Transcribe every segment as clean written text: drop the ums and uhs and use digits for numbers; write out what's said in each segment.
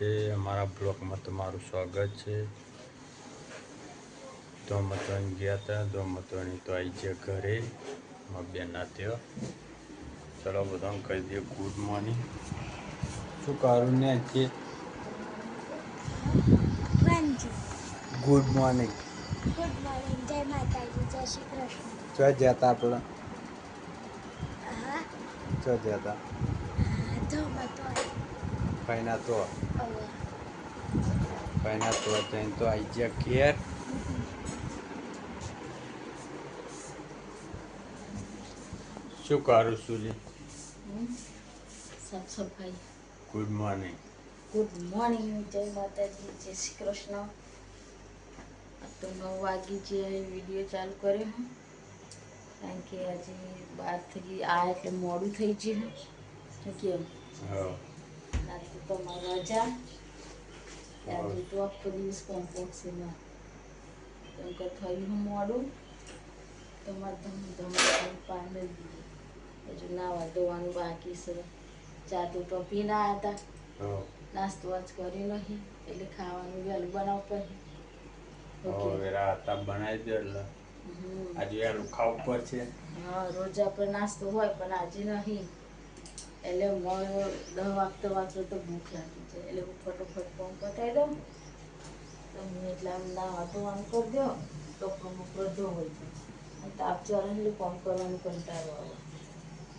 છે અમારા બ્લોગમાં તમારું સ્વાગત છે। તો મતવાની ગયા હતા તો મતવાની તો આવી છે ઘરે બેના ત્યાં। ચલો બધાને કહી દઈએ ગુડ મોર્નિંગ। શું કરું ને છે ગુડ મોર્નિંગ। ગુડ મોર્નિંગ, જય માતાજી, જય શ્રી કૃષ્ણ। ચો જતા આપણે હા ચો જતા તો મતો ફાઈના તો હવે ફાઈના તો જઈને તો આવી ગયા ઘેર। શું કરું છું લી સાફ સફાઈ। Good morning. ગુડ મોર્નિંગ, જય માતાજી, જય શ્રી કૃષ્ણ। તો 9 વાગે જે વિડીયો ચાલુ કર્યો હું કારણ કે આજે બહારથી આ એટલે મોડું થઈ ગયું શું કેવું હા ના તો તમારી રજા આજે તો આખો દિવસ કોમ્પ્લેક્સ છે મારે કેમ કે થયું હું મોડું તમારે ધમ પાણી દીધી હજુ નાવા ધોવાનું બાકી છે। ચા તો પીને આવ્યા હતા નાસ્તો આજ કર્યો નહીં એટલે ખાવાનું વહેલું બનાવવું પડે। વેરા હતા બનાવી દે એટલે આજે વહેલું ખાવું પડશે। હા રોજ આપણે નાસ્તો હોય પણ આજે નહીં એટલે 10 વાગતા તો ભૂખ લાગી જાય એટલે હું ફટોફટ કામ પતાવી દઉં તો હું એટલે નાવા ધોવાનું કરી દો કપડો બપડો ધોવાઈ જાય તાપ ચડે એટલે કામ કરવાનું કંટાળો આવે।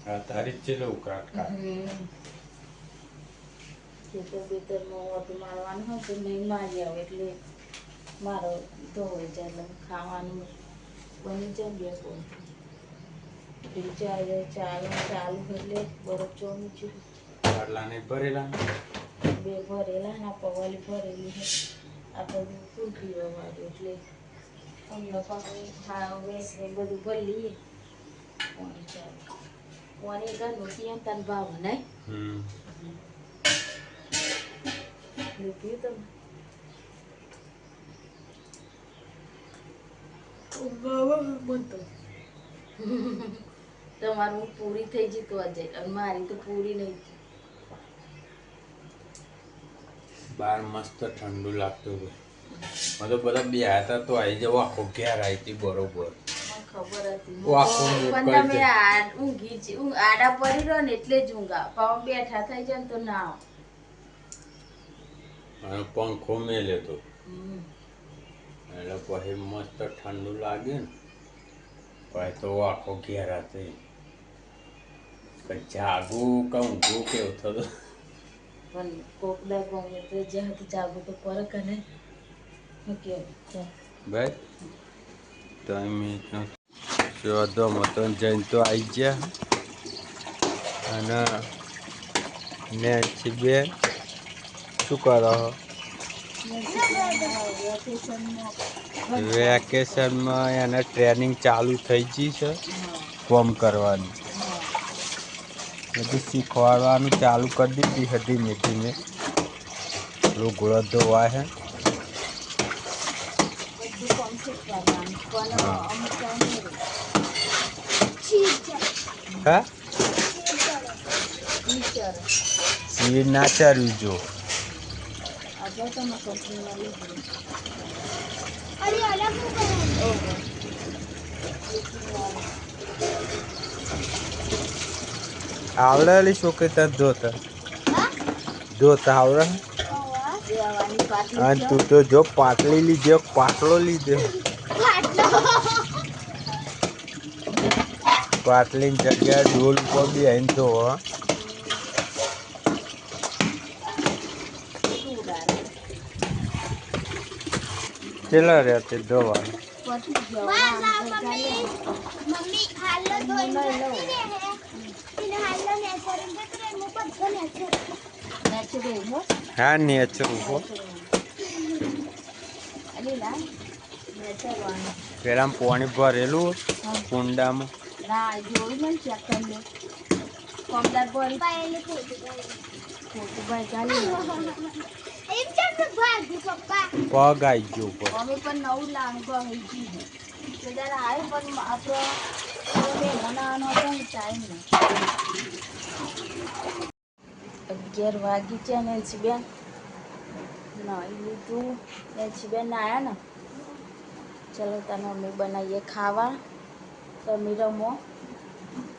હા તારી જ છે ઉકળાટ કા ખેતર બેતરમાં ઓટો મારવાનું હોય તો નહીં મારી આવે એટલે મારો ધોવાઈ જાય એટલે ખાવાનું બની જાય બે કોણ ચાલુ એટલે બરફ ચોમી છે બાટલા નહીં ભરેલા બે ભરેલા ના પવાલી ભરેલી છે આ બધું ફૂલ પીવા વાળું એટલે અમને પાણી વેસને બધું ભરી લઈએ પાણી ચાલુ પાણી ઘરનું પીએ તને ભાવ નહીં પીવું તમે તમારું પૂરી થઈ જઈ તો આજે અને મારી તો પૂરી નહીં થઈ। બાર મસ્ત ઠંડુ લાગતું હતું મને તો બધા બે હતા તો આવી જાવ આખો ઘેર આવી હતી બરોબર ખબર હતી પણ તમે આડા પડી રહ્યો ને એટલે જ ઊંઘા પાવ બેઠા થઈ જાય ને તો ના અને પંખો મેલે તો એટલે પછી મસ્ત ઠંડુ લાગે ને પછી તો આખો ઘેર હતી જાગું કે ઊંઘું કેવું થતું પણ કોકદા ગમે તો જ્યાં જાગું તો પર કને ભાઈ તો મિનિટનો જઈને તો આવી ગયા અને નેન્સી બેન શું કરો વેકેશનમાં એને ટ્રેનિંગ ચાલુ થઈ ગઈ છે કામ કરવાની બધું શીખવાડવાનું ચાલુ કરી દીધી હતી ધીમે ધીમે લુગડો ધોવા હે હા એ ના ચાલ્યું જો આવડે છોકરી તાર ધોતા આવડે અને તું તો જો પાટલી લીધો પાટલો લીધો પાટલીની જગ્યાએ ડોલ ઉપર બી આવીને ધો કેટલા રહ્યા તે ધોવાનું હા નેચર ઉભો પેલા પાણી ભરેલું કુંડામાં ના જોયું નહીં ચેક કરી લે કમદાર ભરી ભાઈ ચાલી પગ આવી ગયો ઉપર અમે પણ નવું લાંબા હોય છે ત્યારે આવે પણ આપણે મનાવાનો હતો ને ટાઈમ નહીં 11 વાગી છે ને બેન નાઈ લીધું બેન આવ્યા ને ચલો તને અમે બનાવીએ ખાવા તમે રમો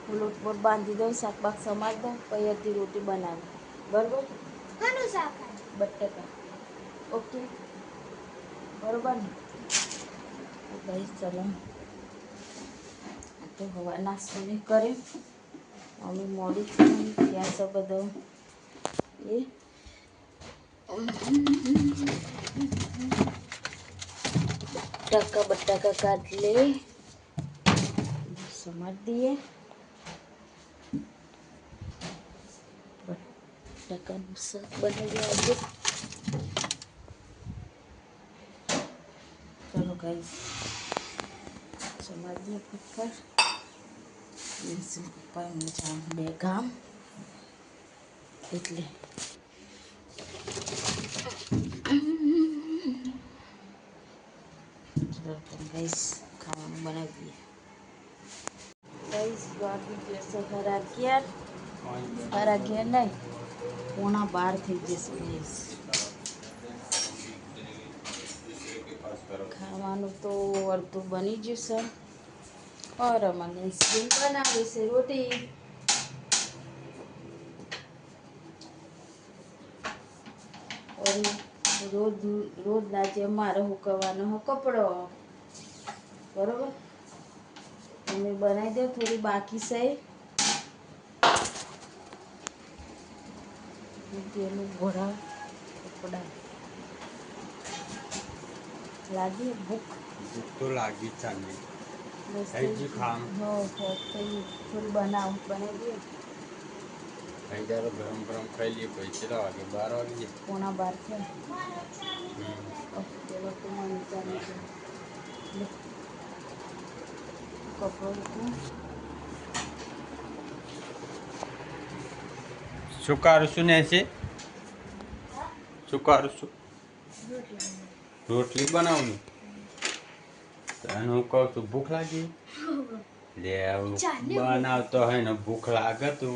હું લોટ બોટ બાંધી દઉં શાક બાક સમારી દઉં પછી અડધી રોટી બનાવી બરાબર કોનું શાક બટાકા ઓકે બરાબર ને તો ભાઈ ચલો તો હવા નાસ્તો નહીં કરે અમે મોડી ત્યાં તો બધો એ બટાકા કાઢ લે સમાર દઈએ બટાકાનું શાક બનાવી આજે ચલો ગાઈસ સમાર દઈએ પથ્થર પપ્પા એમને જામ 2 ગામ એટલે ગાઈસ ખાવાનું બનાવી દઈએ ગાઈસ વાગી જશે 11:30 નહીં 11:15 થઈ જશે ગાઈસ ખાવાનું તો અડધું બની જશે और મને સ્કીન બનાવી છે રોટી और રોજ ના જે મારે હુકવાનો હો કપડો બરોબર તમે બનાવી દો થોડી બાકી છે તેનું ઘોડા કપડા લાગી ભૂખ તો લાગી જ ચાલી બસ થઈ ગયું ખાવાનું થોડી બનાવી દઈએ ખાઈ જાય ગરમ ગરમ ખાઈ લઈએ પછી કેટલા વાગે 12 વાગે 11:15 છે પેલો તો મને ચાલી છે કપડું શું કરું છું ને છે શું કરું છું રોટલી બનાવું તને હું કહું છું ભૂખ લાગી લે બનાવતો હોય ને ભૂખ લાગે તું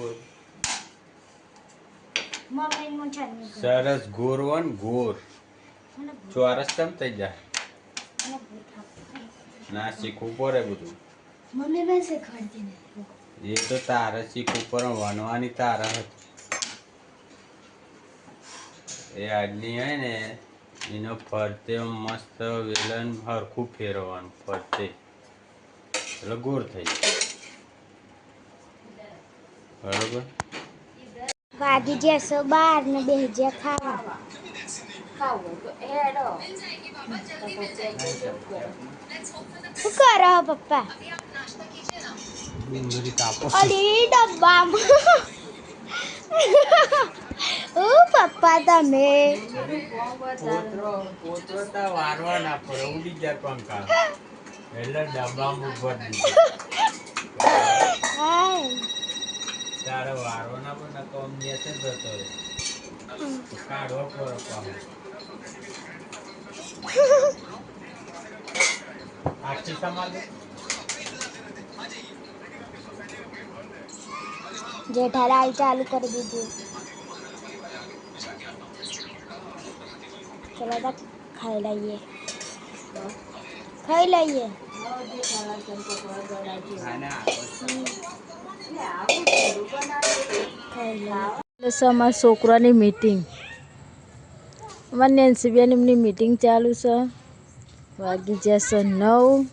મમ્મી હું ચાલી સરસ ગોર હોય ને ગોર ચોરસ કેમ થઈ જાય ના શીખવું પડે બધું મમ્મી મેં શીખવાડતી ને એ તો તારે શીખવું પડે વનવાની તારા હતી એ આજની હોય ને એનો ફરતે મસ્ત વેલણ હરખું ફેરવવાનું ફરતે એટલે ગોળ થઈ જાય બરોબર વાગી જશો 12 ને બેહજે ખાવા ખાવું તો એડો શું કરો પપ્પા ડુંગળી કાપો અલી ડબ્બામાં ઓ પપ્પા તમે પોતરો તો વારવા ના પડે ઉડી જાય પંખા એટલે ડબ્બામાં ઉપર તારે વારવા ના પડે તો અમને જતો રહે કાઢવો પડે પાછો આખી સમાજ જેઠાલાલ ચાલુ કરી દીધું ચલો તો ખાઈ લઈએ ખાઈ લઈએ અમારા છોકરાની મીટિંગ અમારા નેન્સીબેન એમની મીટિંગ ચાલુ છે વાગી જશે 9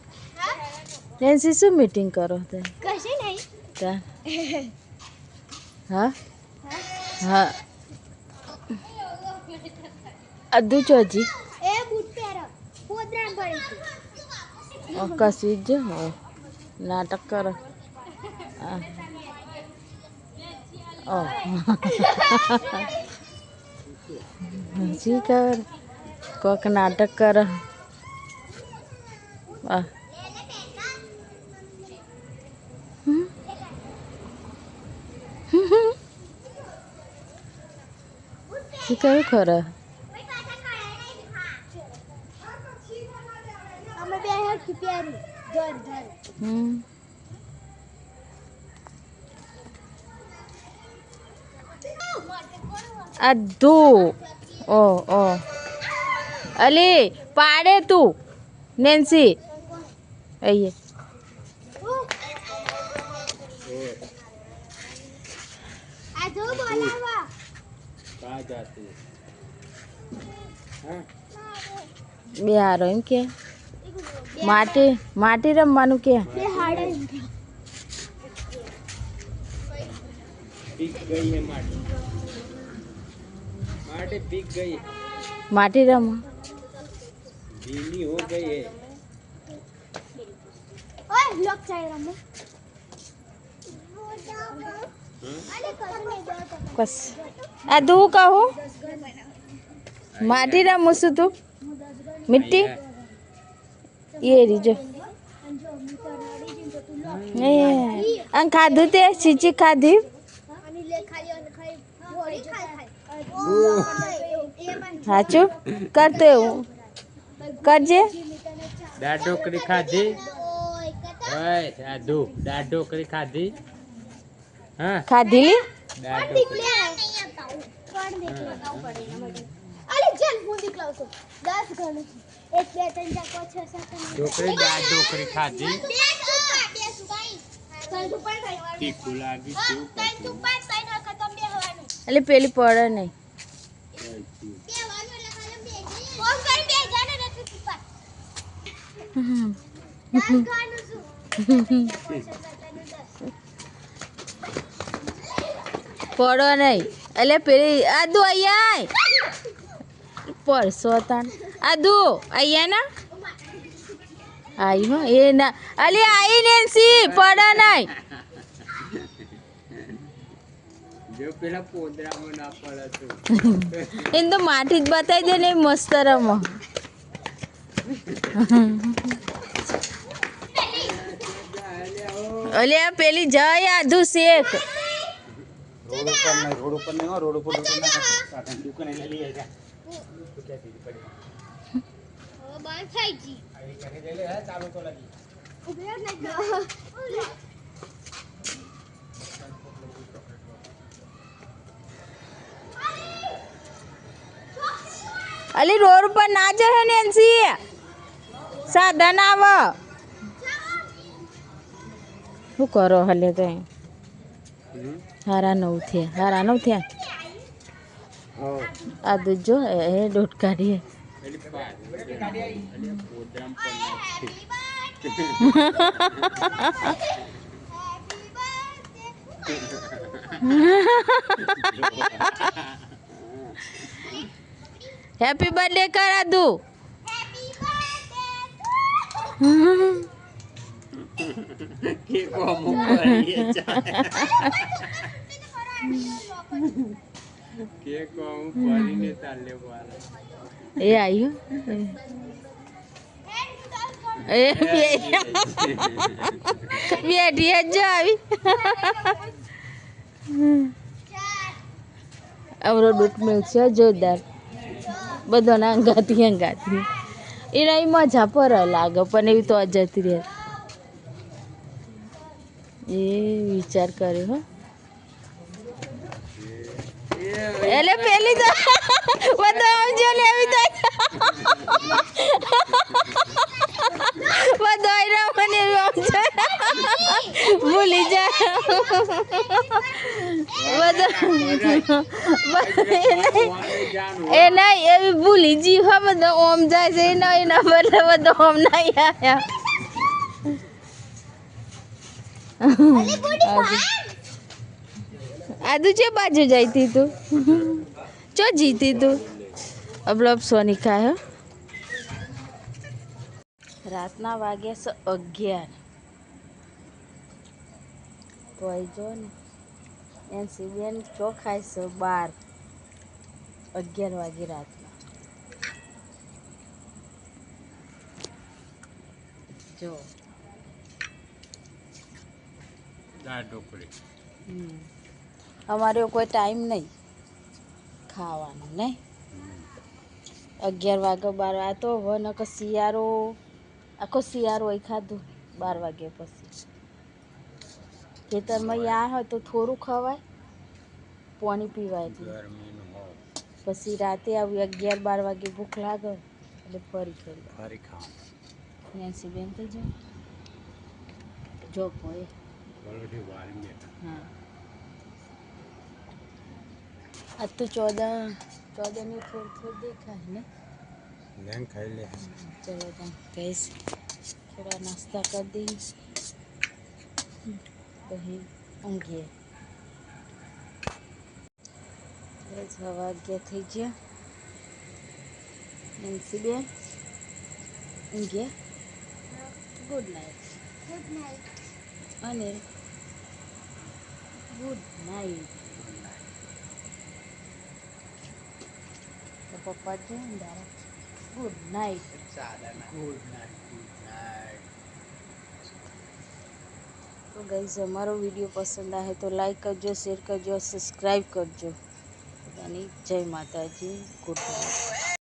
નેન્સી શું મીટિંગ કરો તે કશું નહીં તા હા હા અધુ ચોજી એ બૂટ પહેરો પોદરામ પડી છે કસી જ નાટક કરો હજી કર કોક નાટક કર શું કયું ખરા અમે બે હરખી પહેરી ધર ધર અધુ ઓ ઓ અલી પાડે તું નેન્સી અહીંયા આ જો બોલાવા कहाँ जाते हैं બે હારો એમ કે માટી માટી રમવાનું કે બે હાડે बिक गई है माटी माटी बिक गई है માટી રમ गीली हो गई है ઓય લોક ચાઈ રમો અલે કર મે દો તો કસ આ દું કહું માટી રમું છું તું મિટ્ટી એ રીજો અંગ ખાધું તે ચીચી ખાધી અને લે ખાલી અને ખાઈ ગોળી ખાઈ સાચું કરતો એવું કરજે दाढ़ ढोकरी खाधी ઓય કતા ओए साधु दाढ़ ढोकरी खाधी हाँ ખાધી લી दाढ़ દીકલે નહીં આવતા કોણ દેખ લગાવ પડે એના માટે અલે જલ હું દીકલાવ છું 10 ગણ છે 1 2 3 4 5 6 7 ढोकरी दाढ़ ढोकरी खाधी બે સુગાઈ કઈ તું પણ ખાઈ तीखू लागी क्यों કઈ તું પણ કઈ ન ખતમ બે હવાનું એટલે પેલી પડે નહીં બે હવાનું એટલે ખાલી બે ફોન કરી બે જાને નથી તું પણ 10 ગણ છું પડો નહીં એટલે પેલી આદુ અહીંયા પરસો તાણ આદુ અહીંયા ના આઈ હો એ ના અલી આઈ નેન્સી પડો નહીં जो पेला पोदरा में ना पड़ा तो એને તો માટી જ બતાવી દે ને એ મસ્ત રમો અલે આ પેલી જાય આધુ શેખ रोड ऊपर नहीं हो रोड ऊपर दुकान ले लिए जा ઓ બાર થઈ જી चालू तो लगी ઉભે નહીં અલી રોડ ઉપર ના જશે નેન્સી સાધન આવ શું કરો હલે તો હારા 9 થયા આ દૂજો એ દોટ કાઢીએ હેપી બર્થડે કરા દુ के को मुंह पर ये के को मुंह पर ही ने ताले वाला એ આવ્યું એ બેઠી જ આવી આવરો દૂધ મળશે જોરદાર બધાના અંગાથી એના એ મજા પર લાગે પણ એવી તો જતી રહે એ વિચાર કર્યો હો એટલે પેલી તો બધો આવજો લેવી તો બધો આયરા મને એવી આવજો ભૂલી જાય બધો એ નહીં એવી ભૂલી જી હો બધો ઓમ જાય છે એના બદલે બધો ઓમ નહીં આવ્યા આદુ છે બાજુ જઈતી તું ચો જીતી તું અબલબ સોની ખાય રાતના વાગ્યા છે 11 તો આઈ જો ને એન સીબીએન ચો ખાય છે 12 11 વાગે રાતના જો दाढ़ ढोकरी અમારે કોઈ ટાઈમ નહીં ખાવાનું નહીં 11 વાગે 12 આ તો હવે નકર શિયાળો આખો શિયાળો હોય ખાધું 12 વાગ્યા પછી ખેતરમાં યા હોય તો થોડું ખવાય પાણી પીવાય એટલે गर्मी नो हो પછી રાતે આવી 11-12 વાગે ભૂખ લાગે એટલે ફરી ખાઈ લે. ફરી ખાવાનું નેન્સી બેન તો જો હોય બરોડી વાળી બેઠા હા આજ તો 14 ની થોડ દેખાય ને લેન ખાઈ લે ચલો તો ગઈશ થોડા નાસ્તા કરી દઈશ પછી ઊંઘીએ. બસ હવે 11 થઈ ગયા. નેન્સી બેન ઊંઘીએ. Good night. Good night. અને ગુડ નાઇટ. તો પપ્પા જો અંધારા ગુડ નાઇટ. Good night. તો ગાઈઝ અમારો વિડીયો પસંદ આવે તો લાઈક કરજો, શેર કરજો, સબસ્ક્રાઈબ કરજો. બધાની જય માતાજી. Good night.